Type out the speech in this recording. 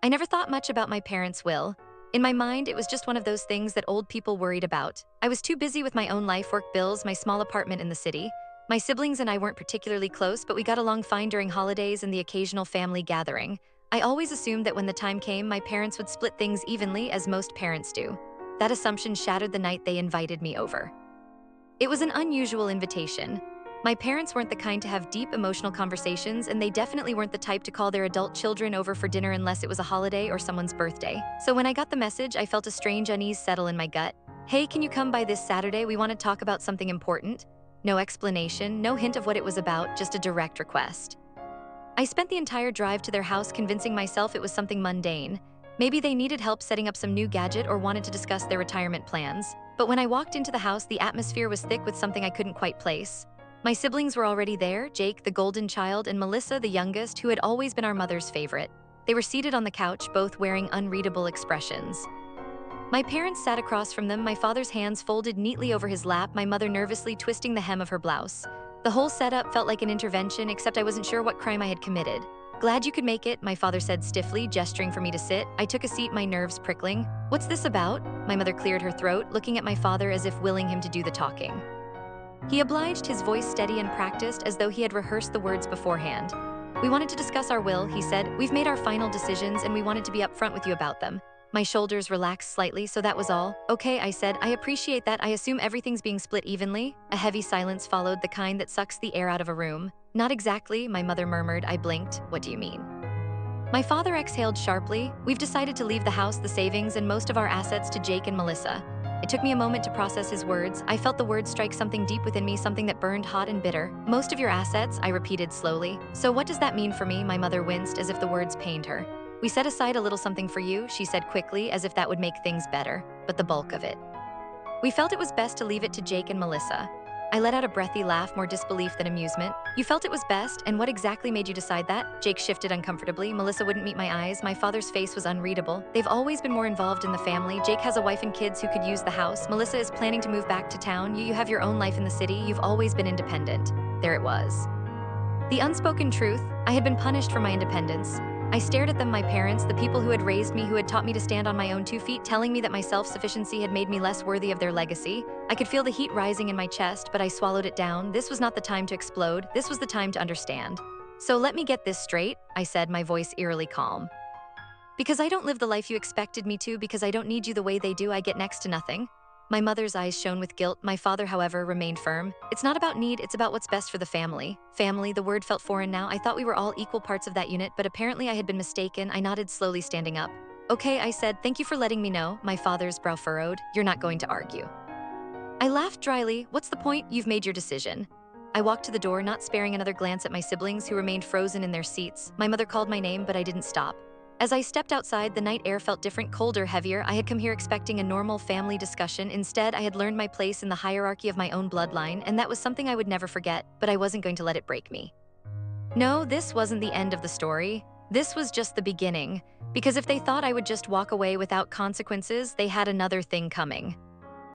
I never thought much about my parents' will. In my mind, it was just one of those things that old people worried about. I was too busy with my own life, work bills, my small apartment in the city. My siblings and I weren't particularly close, but we got along fine during holidays and the occasional family gathering. I always assumed that when the time came, my parents would split things evenly, as most parents do. That assumption shattered the night they invited me over. It was an unusual invitation. My parents weren't the kind to have deep emotional conversations, and they definitely weren't the type to call their adult children over for dinner unless it was a holiday or someone's birthday. So when I got the message, I felt a strange unease settle in my gut. Hey, can you come by this Saturday? We want to talk about something important. No explanation, no hint of what it was about, just a direct request. I spent the entire drive to their house convincing myself it was something mundane. Maybe they needed help setting up some new gadget or wanted to discuss their retirement plans. But when I walked into the house, the atmosphere was thick with something I couldn't quite place. My siblings were already there, Jake, the golden child, and Melissa, the youngest, who had always been our mother's favorite. They were seated on the couch, both wearing unreadable expressions. My parents sat across from them, my father's hands folded neatly over his lap, my mother nervously twisting the hem of her blouse. The whole setup felt like an intervention, except I wasn't sure what crime I had committed. Glad you could make it, my father said stiffly, gesturing for me to sit. I took a seat, my nerves prickling. What's this about? My mother cleared her throat, looking at my father as if willing him to do the talking. He obliged, his voice steady and practiced, as though he had rehearsed the words beforehand. We wanted to discuss our will, he said. We've made our final decisions and we wanted to be upfront with you about them. My shoulders relaxed slightly, so that was all. Okay, I said, I appreciate that. I assume everything's being split evenly? A heavy silence followed, the kind that sucks the air out of a room. Not exactly, my mother murmured. I blinked. What do you mean? My father exhaled sharply. We've decided to leave the house, the savings, and most of our assets to Jake and Melissa. It took me a moment to process his words. I felt the words strike something deep within me, something that burned hot and bitter. Most of your assets, I repeated slowly. So what does that mean for me? My mother winced as if the words pained her. We set aside a little something for you, she said quickly, as if that would make things better, but the bulk of it. We felt it was best to leave it to Jake and Melissa. I let out a breathy laugh, more disbelief than amusement. You felt it was best, and what exactly made you decide that? Jake shifted uncomfortably. Melissa wouldn't meet my eyes. My father's face was unreadable. They've always been more involved in the family. Jake has a wife and kids who could use the house. Melissa is planning to move back to town. You have your own life in the city. You've always been independent. There it was. The unspoken truth, I had been punished for my independence. I stared at them, my parents, the people who had raised me, who had taught me to stand on my own 2 feet, telling me that my self-sufficiency had made me less worthy of their legacy. I could feel the heat rising in my chest, but I swallowed it down. This was not the time to explode. This was the time to understand. So let me get this straight, I said, my voice eerily calm. Because I don't live the life you expected me to, because I don't need you the way they do, I get next to nothing. My mother's eyes shone with guilt. My father, however, remained firm. It's not about need, it's about what's best for the family. Family, the word felt foreign now. I thought we were all equal parts of that unit, but apparently I had been mistaken. I nodded, slowly standing up. Okay, I said, thank you for letting me know. My father's brow furrowed. You're not going to argue. I laughed dryly. What's the point? You've made your decision. I walked to the door, not sparing another glance at my siblings who remained frozen in their seats. My mother called my name, but I didn't stop. As I stepped outside, the night air felt different, colder, heavier. I had come here expecting a normal family discussion. Instead, I had learned my place in the hierarchy of my own bloodline, and that was something I would never forget, but I wasn't going to let it break me. No, this wasn't the end of the story. This was just the beginning. Because if they thought I would just walk away without consequences, they had another thing coming.